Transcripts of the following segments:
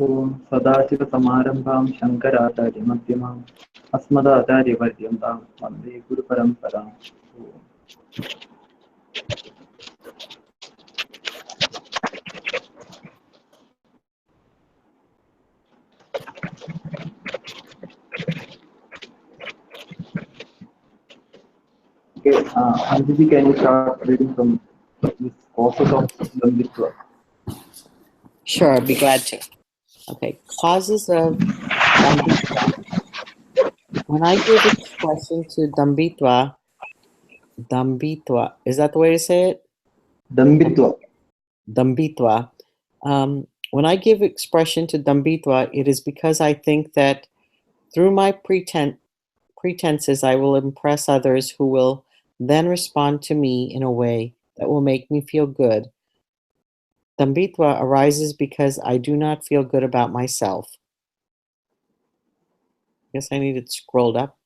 ॐ सदाशिवसमारम्भां शङ्कराचार्यमध्यमाम् अस्मदाचार्यपर्यन्तां वन्दे गुरुपरम्पराम्। Okay, Anjali, can you start reading from this causes of Dambitva? Sure, I'd be glad to. Okay, causes of Dambitva. When I give expression to Dambitva, is that the way to say it? Dambitva. Dambitva. When I give expression to Dambitva, it is because I think that through my pretenses I will impress others who will then respond to me in a way that will make me feel good. Dambitva arises because I do not feel good about myself. Guess I need it scrolled up.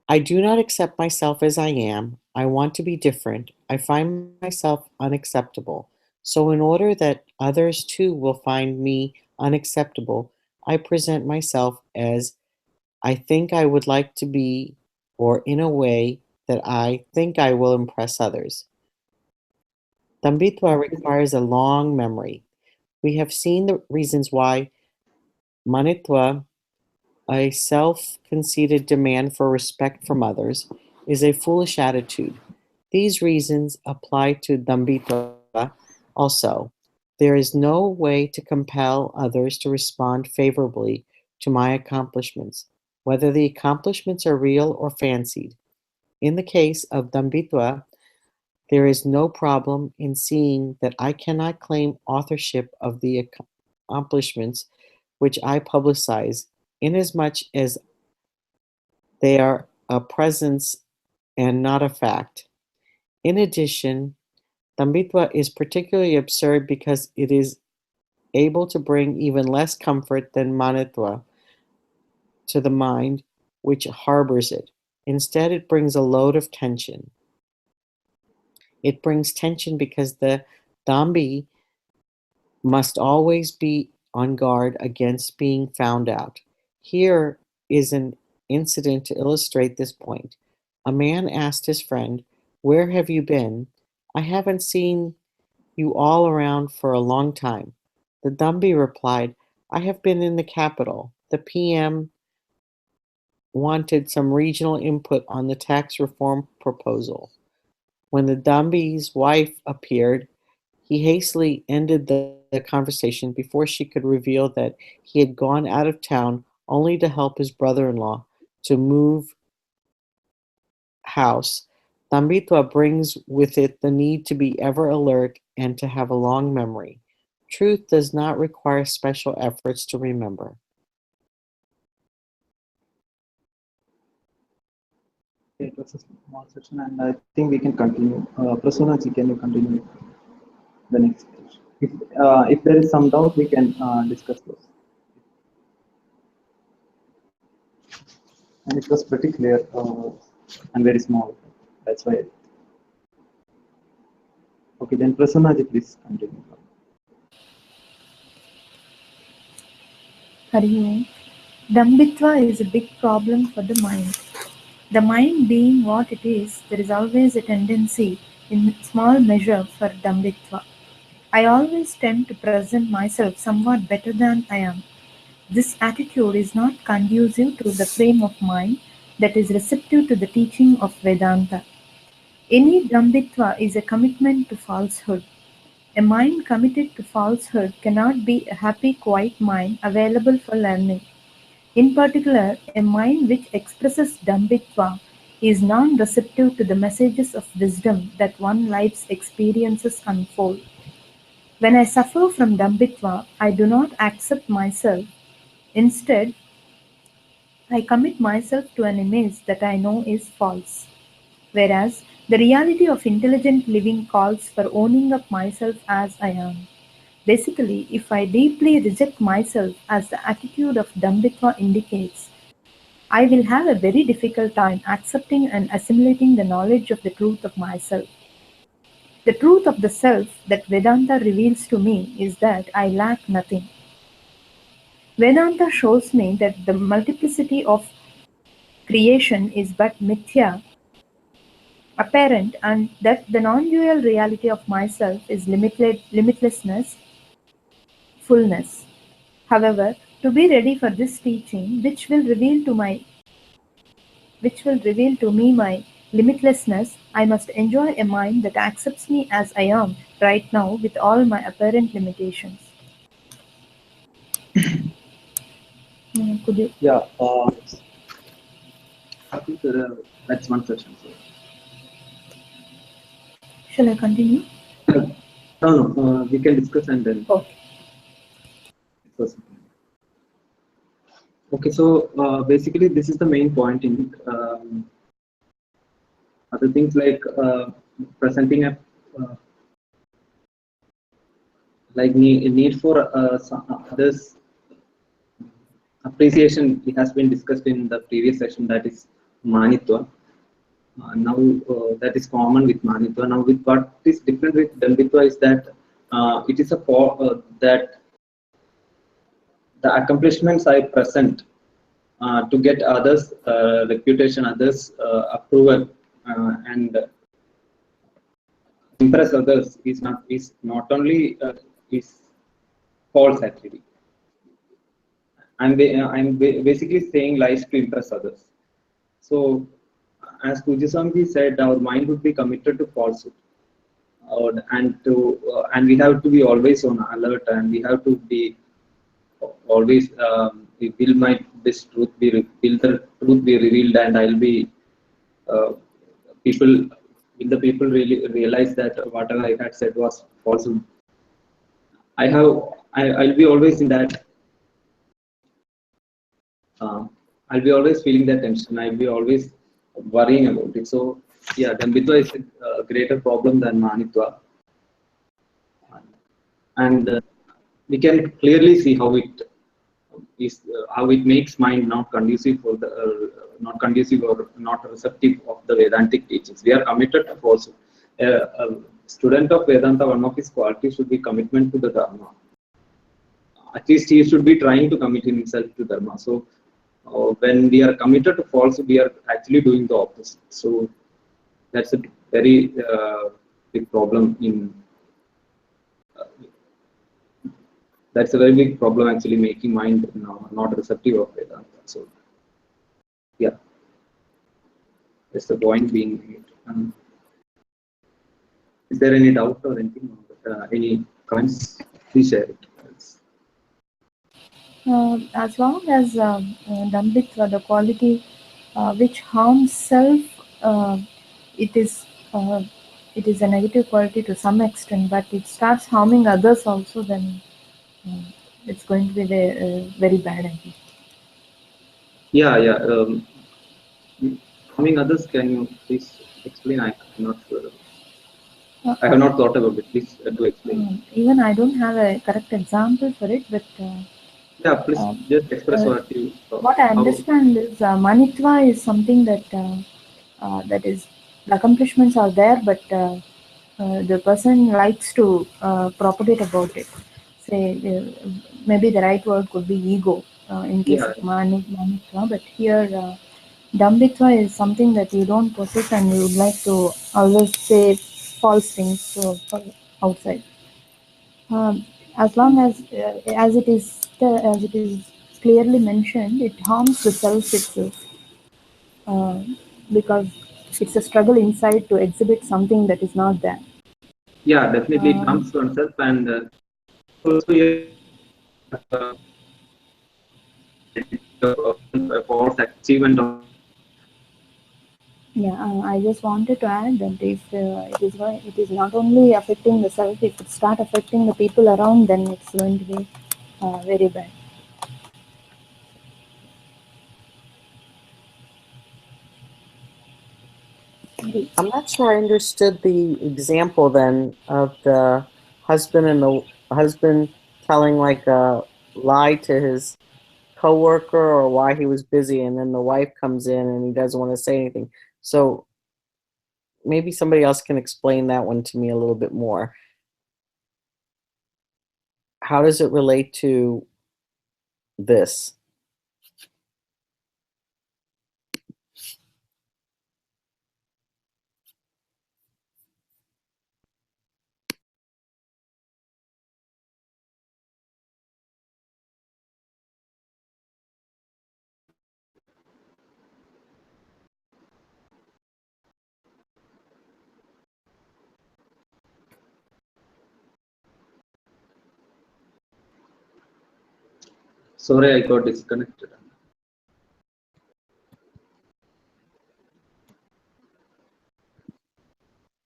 I do not accept myself as I am. I want to be different. I find myself unacceptable. So in order that others too will find me unacceptable, I present myself as I think I would like to be, or in a way that I think I will impress others. Dambitva requires a long memory. We have seen the reasons why Manitva, a self-conceited demand for respect from others, is a foolish attitude. These reasons apply to Dambitva also. There is no way to compel others to respond favorably to my accomplishments, whether the accomplishments are real or fancied. In the case of Dambitva, there is no problem in seeing that I cannot claim authorship of the accomplishments which I publicize, inasmuch as they are a presence and not a fact. In addition, Dambitva is particularly absurd because it is able to bring even less comfort than Manitva to the mind which harbors it. Instead, it brings a load of tension. It brings tension because the Dambi must always be on guard against being found out. Here is an incident to illustrate this point. A man asked his friend, "Where have you been? I haven't seen you all around for a long time." The Dambi replied, "I have been in the capital. The PM wanted some regional input on the tax reform proposal." When the Dambi's wife appeared, he hastily ended the conversation before she could reveal that he had gone out of town only to help his brother-in-law to move house. Dambitva brings with it the need to be ever alert and to have a long memory. Truth does not require special efforts to remember. It was a small session, and I think we can continue. Prasanna ji, can you continue the next page? If there is some doubt, we can discuss those. And it was pretty clear and very small. That's why. Okay, then Prasanna ji, please continue. Hari Om. Dambitva is a big problem for the mind. The mind being what it is, there is always a tendency in small measure for Dambitva. I always tend to present myself somewhat better than I am. This attitude is not conducive to the frame of mind that is receptive to the teaching of Vedanta. Any Dambitva is a commitment to falsehood. A mind committed to falsehood cannot be a happy, quiet mind available for learning. In particular, a mind which expresses Dambitva is non-receptive to the messages of wisdom that one life's experiences unfold. When I suffer from Dambitva, I do not accept myself. Instead, I commit myself to an image that I know is false. Whereas the reality of intelligent living calls for owning up myself as I am. Basically, if I deeply reject myself as the attitude of Dambitva indicates, I will have a very difficult time accepting and assimilating the knowledge of the truth of myself. The truth of the self that Vedanta reveals to me is that I lack nothing. Vedanta shows me that the multiplicity of creation is but mithya, apparent, and that the non-dual reality of myself is limitlessness, fullness. However, to be ready for this teaching, which will reveal to me my limitlessness, I must enjoy a mind that accepts me as I am right now with all my apparent limitations. Could you? Yeah, I think that's one session. So. Shall I continue? No, we can discuss and then. Okay. Okay, so basically this is the main point in it. Other things like presenting a like need for others appreciation. It has been discussed in the previous session, that is manitva. Now that is common with manitva. Now with what is different with dambitva is that it is a that the accomplishments I present to get others reputation, others approval, and impress others is not only is false actually. I'm basically saying lies to impress others. So, as Pujaswami said, our mind would be committed to falsehood, and we have to be always on alert, and we have to be always will my this truth be will the truth be revealed, and I'll be uh, people will the people really realize that whatever I had said was falsehood. I'll be always in that. I'll be always feeling that tension. I'll be always worrying about it. So yeah, Dambitva is a greater problem than Manitva, and we can clearly see how it is, how it makes mind not conducive for the not conducive or not receptive of the Vedantic teachings. We are committed to falsehood. A student of Vedanta, one of his qualities should be commitment to the Dharma. At least he should be trying to commit himself to Dharma. So when we are committed to falsehood, we are actually doing the opposite. So that's a very big problem in. That's a very big problem actually, making mind not receptive of Vedanta. So yeah, that's the point being made. Is there any doubt or anything? Any comments? Please share it. As long as Dambitva, the quality which harms self, it is uh, it is a negative quality to some extent, but it starts harming others also, then it's going to be very bad, I think. Yeah, yeah. Harming others, can you please explain? I'm not sure. I have not thought about it. Please do explain. Even I don't have a correct example for it, but Yeah, please just express what you. what I understand is Manitva is something that that is the accomplishments are there, but the person likes to propagate about it. Say maybe the right word could be ego in case Yeah. of Manitva, but here Dambitva is something that you don't possess and you would like to always say false things outside. As long as it is clearly mentioned, it harms the self itself uh, because it's a struggle inside to exhibit something that is not there. Yeah, definitely it comes to oneself, and also a false achievement of. Yeah, I just wanted to add that if it is not only affecting the self, if it start affecting the people around, then it's going to be very bad. I'm not sure I understood the example then of the husband and the husband telling like a lie to his coworker or why he was busy, and then the wife comes in and he doesn't want to say anything. So maybe somebody else can explain that one to me a little bit more. How does it relate to this? Sorry, I got disconnected.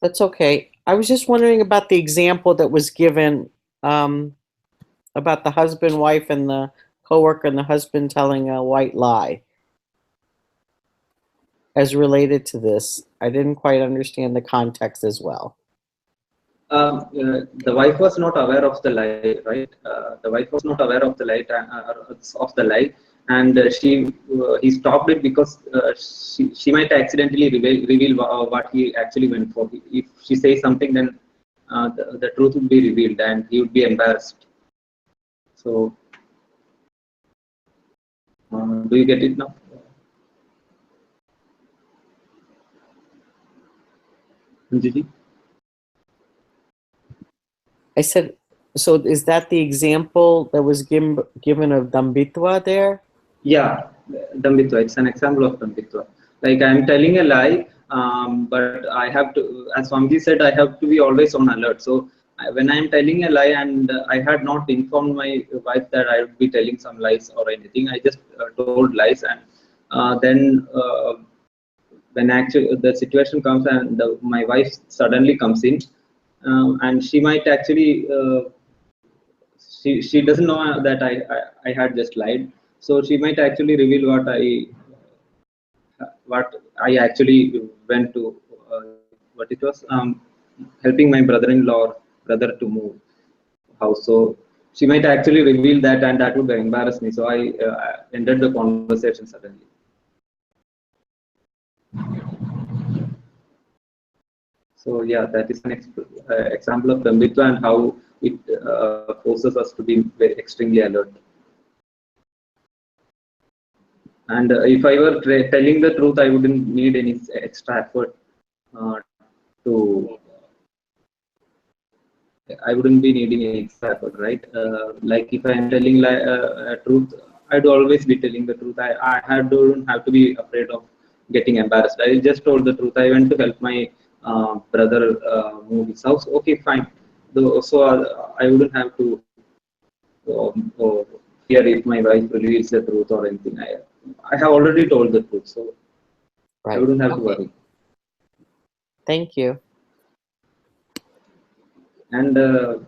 That's okay. I was just wondering about the example that was given about the husband, wife, and the coworker, and the husband telling a white lie. As related to this, I didn't quite understand the context as well. The wife was not aware of the lie, right? The wife was not aware of the lie, and he stopped it because she might accidentally reveal what he actually went for. If she says something, then the truth would be revealed, and he would be embarrassed. So, do you get it now? Anjali? I said, so is that the example that was given of Dambitva there? Yeah, Dambitva. It's an example of Dambitva. Like I'm telling a lie, but I have to, as Swamiji said, I have to be always on alert. So when I'm telling a lie and I had not informed my wife that I would be telling some lies or anything, I just told lies, and then when actually the situation comes and my wife suddenly comes in, and she might actually she doesn't know that I had just lied, so she might actually reveal what I actually went to, what it was, helping my brother-in-law or brother to move house. So she might actually reveal that, and that would embarrass me. So I ended the conversation suddenly. So yeah, that is an example of Dambitva and how it forces us to be very extremely alert. And if I were telling the truth, I wouldn't need any extra effort to. I wouldn't be needing any extra effort, right? Like if I am telling a truth, I'd always be telling the truth. Don't have to be afraid of getting embarrassed. I just told the truth. I went to help my brother move his house. Okay, fine. So I wouldn't have to fear if my wife reveals the truth or anything. I have already told the truth, so I wouldn't have to worry. Thank you. And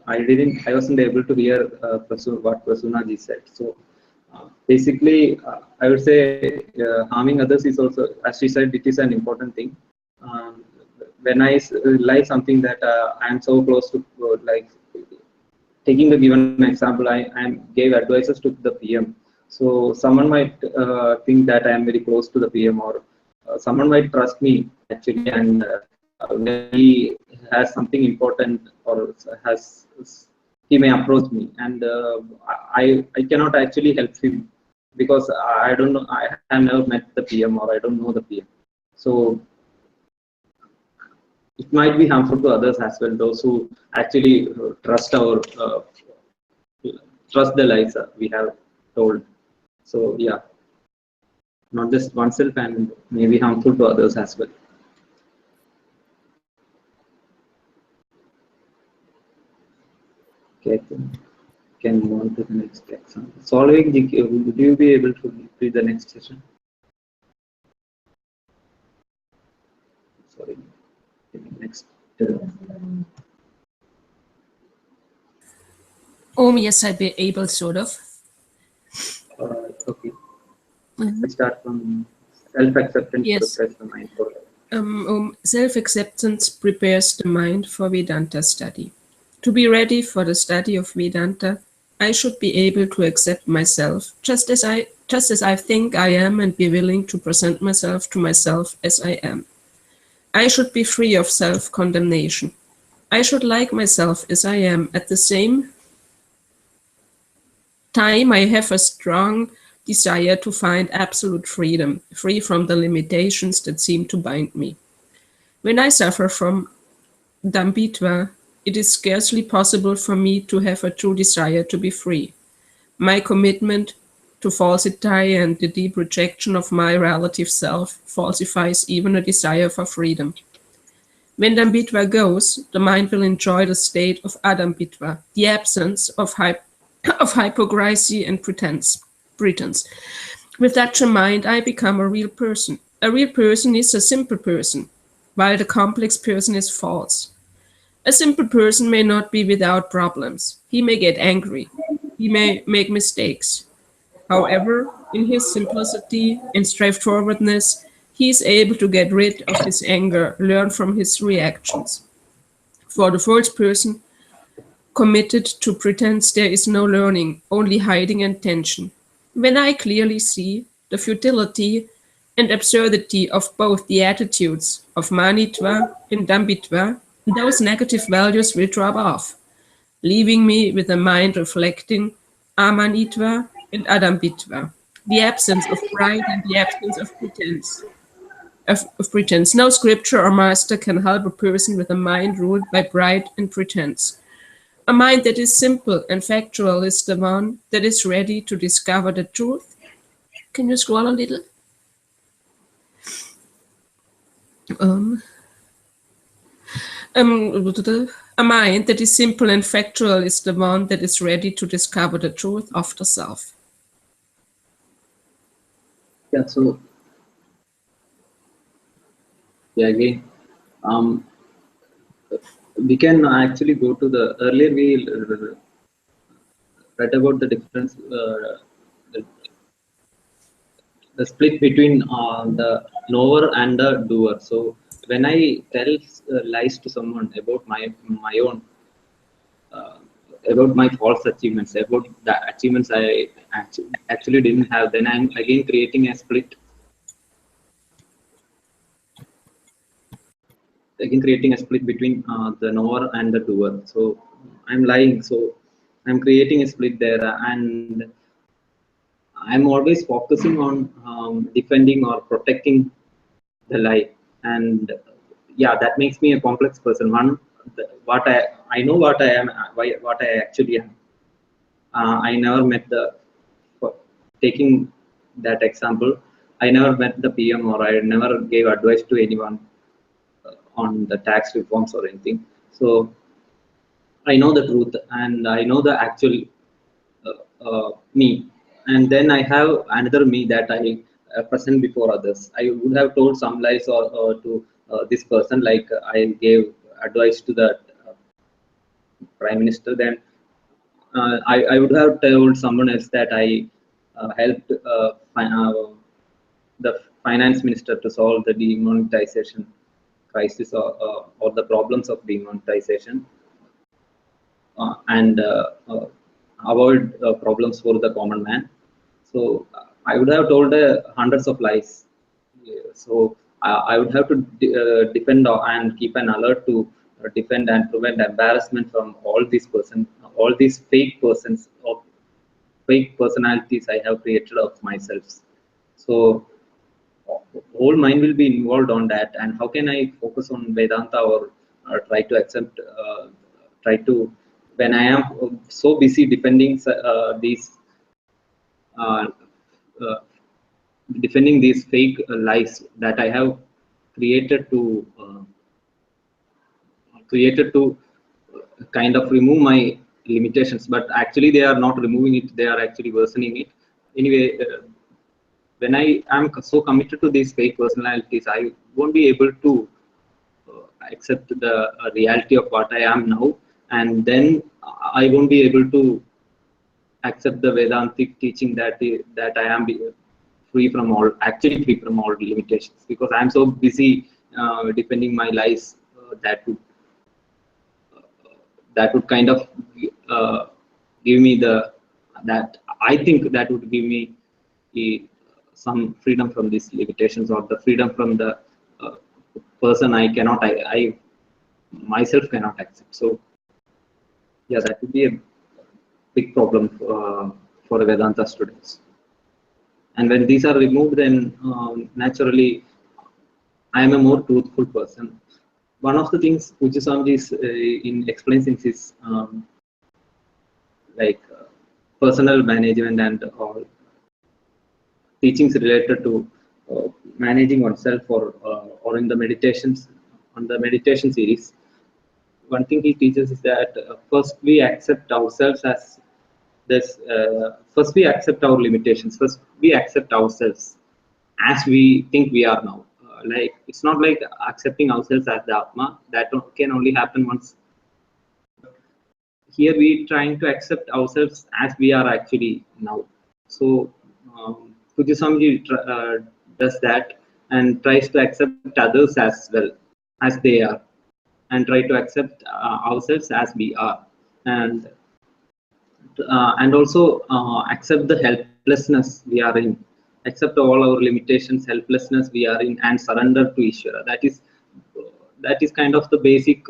I wasn't able to hear what Prasunna ji said. So basically, I would say harming others is also, as she said, it is an important thing. When I like something that I am so close to, like taking the given example, I gave advices to the PM. So someone might think that I am very close to the PM, or someone might trust me actually, and when he has something important or he may approach me, and I cannot actually help him because I don't know, I have never met the PM or I don't know the PM. So it might be harmful to others as well, those who actually trust the lies we have told. So yeah, not just oneself, and maybe harmful to others as well. Okay, can move on to the next example. Solving GK, would you be able to read the next session? Sorry, next. Yes, I'd be able, sort of. Okay. Let's start from self-acceptance. Yes. Prepares the mind for Self-acceptance prepares the mind for Vedanta study. To be ready for the study of Vedanta, I should be able to accept myself just as I think I am, and be willing to present myself to myself as I am. I should be free of self-condemnation. I should like myself as I am. At the same time, I have a strong desire to find absolute freedom, free from the limitations that seem to bind me. When I suffer from Dambitva, it is scarcely possible for me to have a true desire to be free. My commitment to falsity and the deep rejection of my relative self falsifies even a desire for freedom. When Dambitva goes, the mind will enjoy the state of Adambitva, the absence of hypocrisy and pretense. With such a mind, I become a real person. A real person is a simple person, while the complex person is false. A simple person may not be without problems. He may get angry. He may make mistakes. However, in his simplicity and straightforwardness, he is able to get rid of his anger, learn from his reactions. For the false person, committed to pretense, there is no learning, only hiding and tension. When I clearly see the futility and absurdity of both the attitudes of Manitva and Dambitva, those negative values will drop off, leaving me with a mind reflecting Amanitva and Adambitva, the absence of pride and the absence of pretense. Of pretense. No scripture or master can help a person with a mind ruled by pride and pretense. A mind that is simple and factual is the one that is ready to discover the truth. Can you scroll a little? A mind that is simple and factual is the one that is ready to discover the truth of the self. Yeah, so yeah, again, we can actually go to the earlier we read about the difference, the split between the knower and the doer. So when I tell lies to someone about my own, about my false achievements, about the achievements I actually didn't have, then I'm again creating a split. Again creating a split between the knower and the doer. So I'm lying, so I'm creating a split there, and I'm always focusing on defending or protecting the lie. And yeah, that makes me a complex person. One, what I know what I am, what I actually am. I never met taking that example, I never met the PM, or I never gave advice to anyone on the tax reforms or anything. So I know the truth and I know the actual me. And then I have another me that I present before others. I would have told some lies or to this person, like I gave advice to the Prime Minister. Then I would have told someone else that I helped the Finance Minister to solve the demonetization crisis or the problems of demonetization and avoid problems for the common man. So I would have told hundreds of lies. Yeah, so I would have to defend and keep an alert to defend and prevent embarrassment from all these fake persons of fake personalities I have created of myself. So whole mind will be involved on that. And how can I focus on Vedanta or try to accept, when I am so busy defending uh, uh, these fake lies that I have created to kind of remove my limitations, but actually they are not removing it, they are actually worsening it. Anyway, when I am so committed to these fake personalities, I won't be able to accept the reality of what I am now, and then I won't be able to accept the Vedantic teaching that I am free from all limitations, because I am so busy defending my lies that would kind of give me I think that would give me some freedom from these limitations, or the freedom from the person I myself cannot accept. So yeah, that would be a big problem for Vedanta students. And when these are removed, then naturally I am a more truthful person. One of the things Pujya Swamiji explains in his personal management and all teachings related to managing oneself or in the meditations on the meditation series. One thing he teaches is that first we accept ourselves as this. First we accept our limitations. First we accept ourselves as we think we are now. Like it's not like accepting ourselves as the Atma. That can only happen once. Here we trying to accept ourselves as we are actually now. So Pujya Swamiji does that and tries to accept others as well as they are, and try to accept ourselves as we are, and also accept the helplessness we are in, accept all our limitations, helplessness we are in, and surrender to Ishvara. That is kind of the basic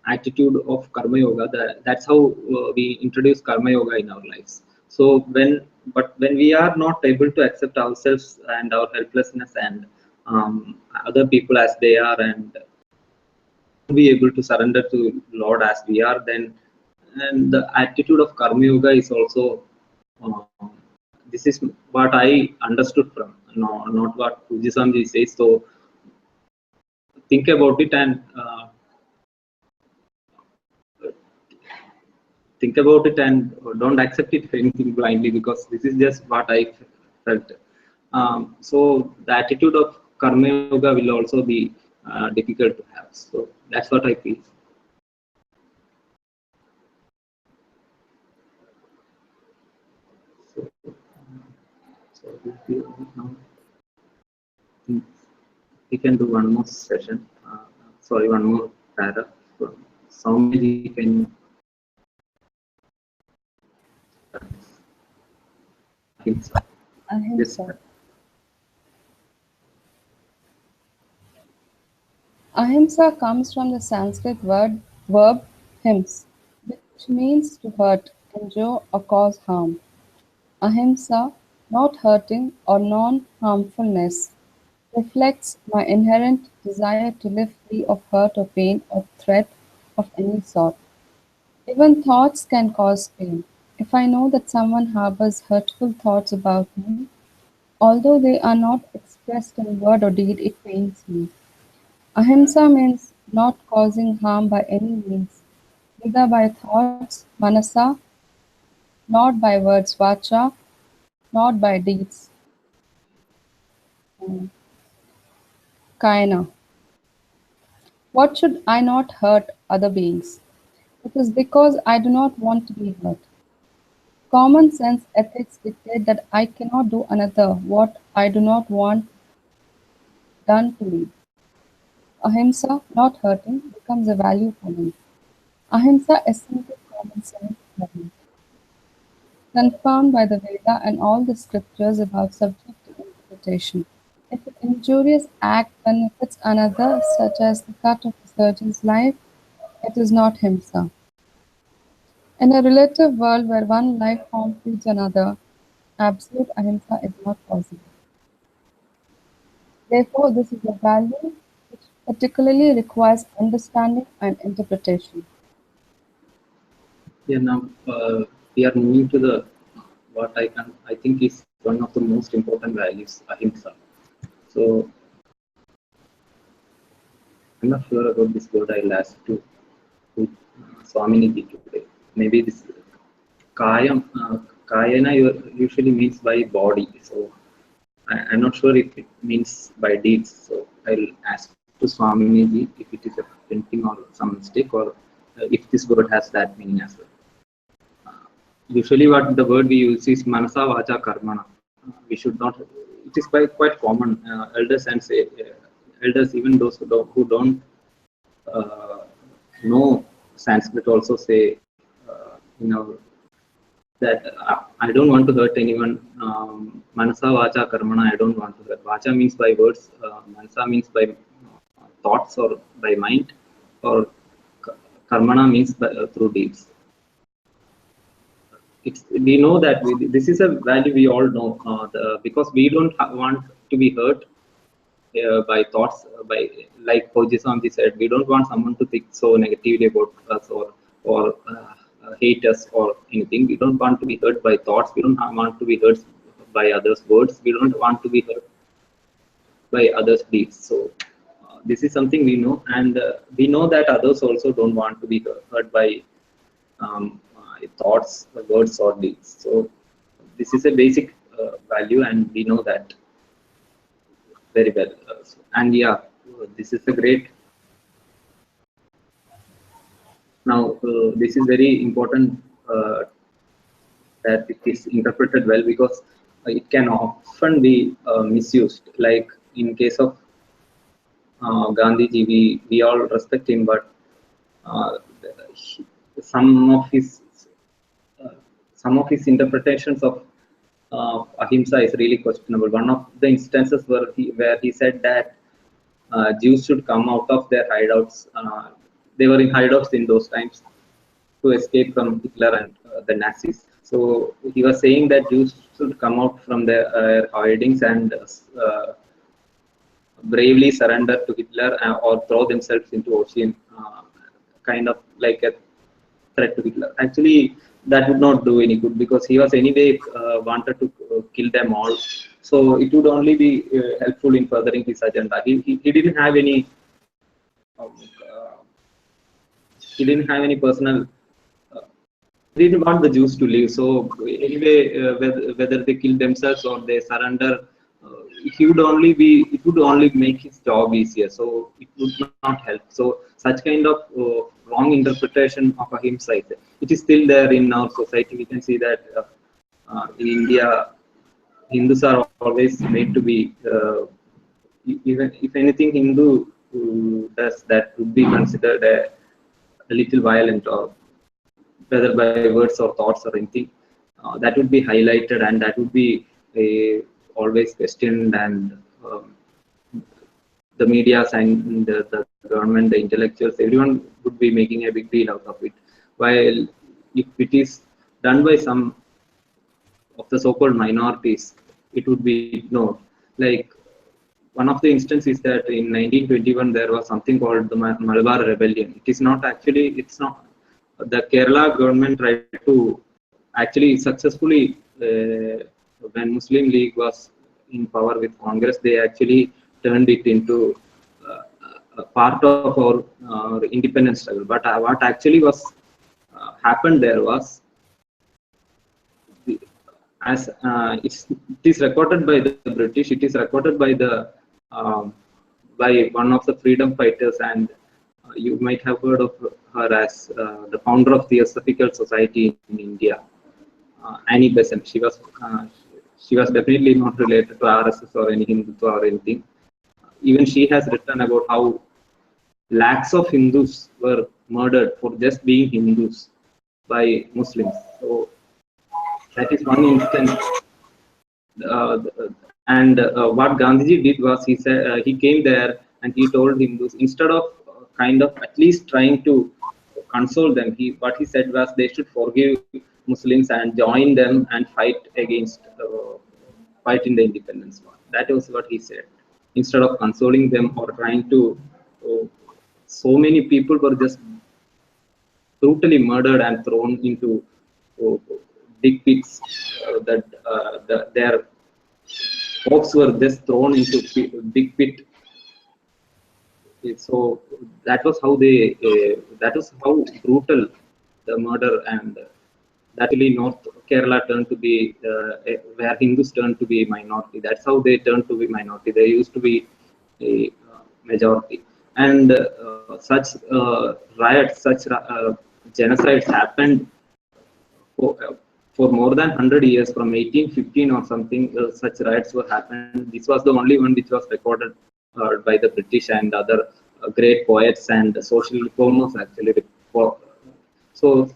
attitude of Karma Yoga. That's how we introduce Karma Yoga in our lives. So when we are not able to accept ourselves and our helplessness and other people as they are, and be able to surrender to Lord as we are, then and the attitude of Karma Yoga is also this is what I understood from, not what Pujya Swamiji says. So think about it and don't accept it anything blindly, because this is just what I felt. So the attitude of Karma Yoga will also be difficult to have. So that's what I feel. So we can do one more session. One more paragraph. So many can. Ahimsa. Ahimsa. Ahimsa comes from the Sanskrit verb hims, which means to hurt, injure, or cause harm. Ahimsa, not hurting or non-harmfulness, reflects my inherent desire to live free of hurt or pain or threat of any sort. Even thoughts can cause pain. If I know that someone harbors hurtful thoughts about me, although they are not expressed in word or deed, it pains me. Ahimsa means not causing harm by any means, neither by thoughts, manasa, not by words, vacha, not by deeds, kayana. What should I not hurt other beings? It is because I do not want to be hurt. Common sense ethics dictate that I cannot do another what I do not want done to me. Ahimsa, not hurting, becomes a value for me. Ahimsa is simple common sense movement, confirmed by the Veda and all the scriptures about subjective interpretation. If an injurious act benefits another, such as the cut of a surgeon's life, it is not himsa. In a relative world where one life form feeds another, absolute ahimsa is not possible. Therefore, this is a value which particularly requires understanding and interpretation. Yeah, now we are moving to the what I think is one of the most important values, ahimsa. So I'm not sure about this word. I'll ask to Swaminiji today. Maybe this kayana usually means by body. So I'm not sure if it means by deeds. So I'll ask to Swaminiji if it is a printing or some mistake, or if this word has that meaning as well. Usually what the word we use is manasa vacha karmana. We should not, it is quite common. Elders and say elders, even those who don't know Sanskrit, also say in our that I don't want to hurt anyone. Manasa, vacha, karmana, I don't want to hurt. Vacha means by words, manasa means by thoughts or by mind, or karmana means by, through deeds. We know that this is a value we all know, because we don't want to be hurt by thoughts, by, like Koji Swami said, we don't want someone to think so negatively about us or hate us or anything. We don't want to be hurt by thoughts. We don't want to be hurt by others' words. We don't want to be hurt by others' deeds. So this is something we know, and we know that others also don't want to be hurt by thoughts, words, or deeds. So this is a basic value, and we know that very well. And yeah, this is a great. Now this is very important that it is interpreted well, because it can often be misused. Like in case of Gandhiji, we all respect him, but some of his interpretations of ahimsa is really questionable. One of the instances where he said that Jews should come out of their hideouts. They were in hideouts in those times to escape from Hitler and the Nazis. So he was saying that Jews should come out from their hidings and bravely surrender to Hitler or throw themselves into ocean, kind of like a threat to Hitler. Actually, that would not do any good, because he was anyway wanted to kill them all. So it would only be helpful in furthering his agenda. He didn't have any. He didn't have any personal. He didn't want the Jews to live. So anyway, whether they kill themselves or they surrender, it would only make his job easier. So it would not help. So such kind of wrong interpretation of ahimsa, it is still there in our society. We can see that in India, Hindus are always made to be, even if anything Hindu does that would be considered a little violent, or whether by words or thoughts or anything, that would be highlighted, and that would be always questioned, and the media and the government, the intellectuals, everyone would be making a big deal out of it. While if it is done by some of the so-called minorities, it would be ignored. Like one of the instances that in 1921 there was something called the Malabar Rebellion. It is not actually, it's not, the Kerala government tried to actually successfully, when Muslim League was in power with Congress, they actually turned it into a part of our independence struggle. But what actually was happened there was, as it is recorded by the British, it is recorded by the by one of the freedom fighters, and you might have heard of her as the founder of the Theosophical Society in India, Annie Besant. She was definitely not related to RSS or any Hindutva or anything. Even she has written about how lakhs of Hindus were murdered for just being Hindus by Muslims. So that is one instance. And what Gandhiji did was, he said he came there and he told Hindus, instead of kind of at least trying to console them, what he said was they should forgive Muslims and join them and fight in the independence war. That was what he said. Instead of consoling them or trying to, so many people were just brutally murdered and thrown into big pits. Their corpses were just thrown into big pit. So that was how brutal the murder, and that really North Kerala turned to be where Hindus turned to be a minority. That's how they turned to be minority. They used to be a majority, and such riots, such genocides happened for more than 100 years, from 1815 or something. Such riots were happened. This was the only one which was recorded by the British and other great poets and social reformers actually. So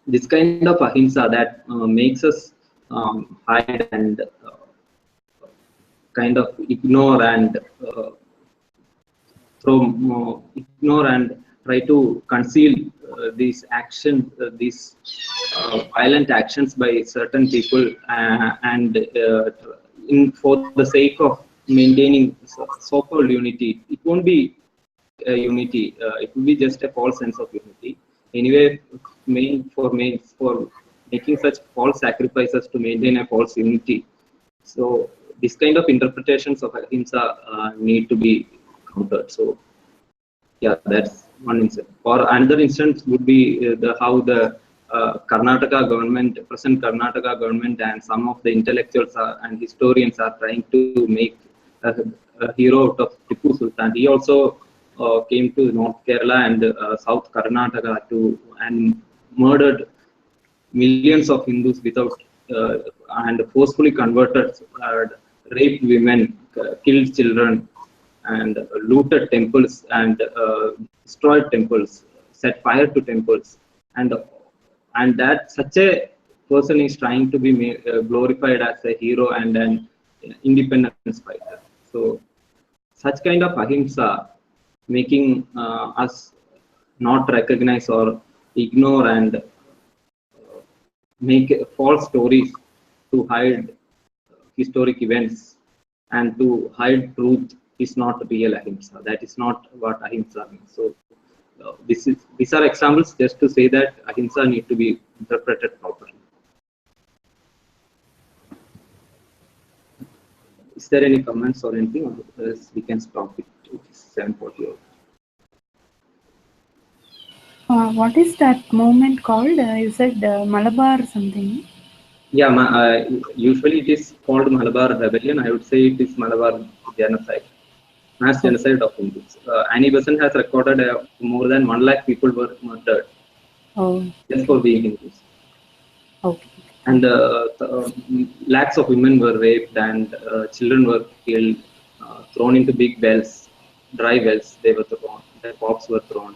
this kind of ahimsa that makes us hide and kind of ignore and ignore and try to conceal these actions, these violent actions by certain people, and for the sake of maintaining so-called unity. It won't be unity. It will be just a false sense of unity. Anyway, for making such false sacrifices to maintain a false unity. So this kind of interpretations of ahimsa need to be countered. So yeah, that's one instance. Or another instance would be how the Karnataka government, present Karnataka government, and some of the intellectuals and historians are trying to make a hero out of Tipu Sultan. He also came to North Kerala and South Karnataka and murdered millions of Hindus without and forcefully converted, raped women, killed children, and looted temples and destroyed temples, set fire to temples, and that such a person is trying to be glorified as a hero and an independence fighter. So such kind of ahimsa, making us not recognize or ignore and make false stories to hide historic events and to hide truth, is not real ahimsa. That is not what ahimsa means. So these are examples just to say that ahimsa need to be interpreted properly. Is there any comments or anything, or else we can stop it? It is 7:40. What is that movement called? You said Malabar something. Yeah, usually it is called Malabar Rebellion. I would say it is Malabar genocide, mass genocide of Hindus. Annie Besant has recorded more than 1 lakh people were murdered just for being Hindus. Okay. And lakhs of women were raped and children were killed, thrown into big wells, dry wells. They were thrown. Their corpses were thrown.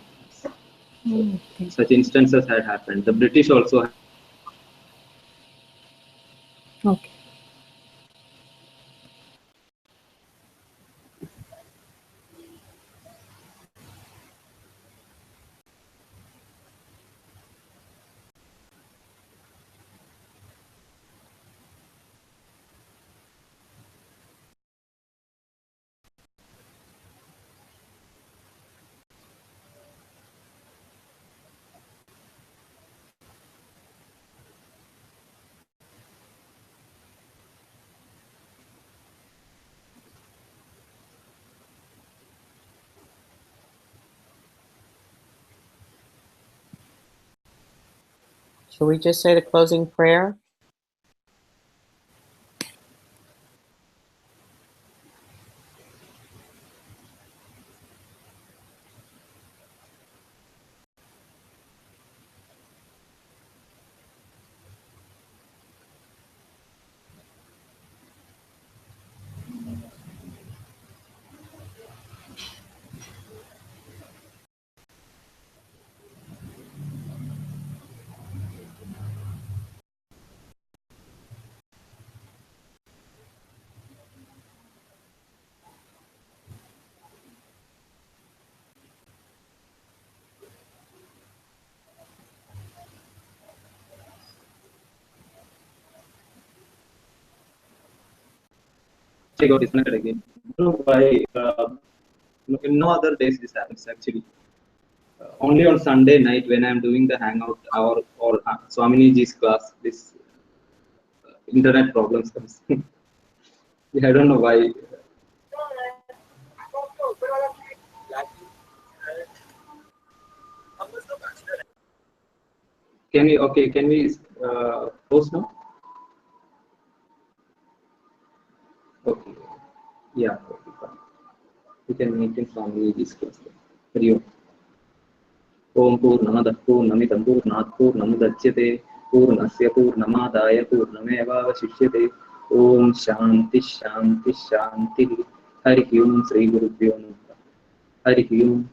Okay. Such instances had happened. The British also. Okay. Shall we just say the closing prayer? She got disconnected again. I don't know why. In no other days this happens actually. Only on Sunday night when I'm doing the hangout or Swaminiji's class, this internet problems comes. Yeah, I don't know why. Can we post now? Okay. Yeah, okay, fine. We can maintain Swaminiji's class. Hari Om. Om Purnamadah Purnamidam Purnat Purnamudachyate Purnasya Purnamadaaya Purnamevavashishyate. Om Shanti Shanti Shanti. Hari Om Sri Gurubhyo Namaha. Hari Om.